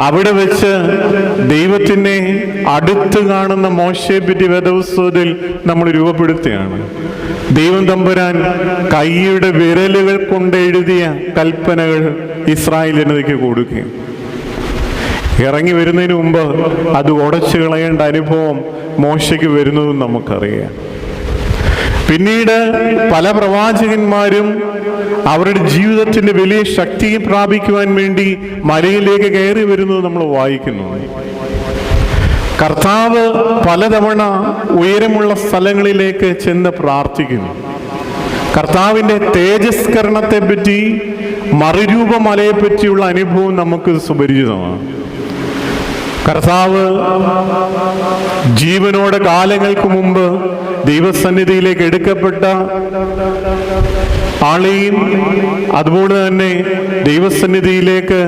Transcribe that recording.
അവിടെ വെച്ച് ദൈവത്തിനെ അടുത്ത് കാണുന്ന മോശയെ പറ്റി വേദപുസ്തകത്തിൽ നമ്മൾ രൂപപ്പെടുത്തുകയാണ്. ദൈവം തമ്പുരാൻ കൈയുടെ വിരലുകൾ കൊണ്ട് എഴുതിയ കൽപ്പനകൾ ഇസ്രായേൽ ജനതയ്ക്ക് കൊടുക്കുകയും ഇറങ്ങി വരുന്നതിന് മുമ്പ് അത് ഉടച്ചു കളയേണ്ട അനുഭവം മോശയ്ക്ക് വരുന്നതും നമുക്കറിയാം. പിന്നീട് പല പ്രവാചകന്മാരും അവരുടെ ജീവിതത്തിന്റെ വലിയ ശക്തി പ്രാപിക്കുവാൻ വേണ്ടി മലയിലേക്ക് കയറി വരുന്നത് നമ്മൾ വായിക്കുന്നു. കർത്താവ് പലതവണ ഉയരമുള്ള സ്ഥലങ്ങളിലേക്ക് ചെന്ന് പ്രാർത്ഥിക്കുന്നു. കർത്താവിന്റെ തേജസ്കരണത്തെ പറ്റി, മറുരൂപമലയെ പറ്റിയുള്ള അനുഭവം നമുക്ക് സുപരിചിതമാണ്. കർത്താവ് ജീവനോടെ കാലങ്ങൾക്ക് മുമ്പ് ദൈവസന്നിധിയിലേക്ക് എടുക്കപ്പെട്ട ആളെയും അതുപോലെ തന്നെ ദൈവസന്നിധിയിലേക്ക്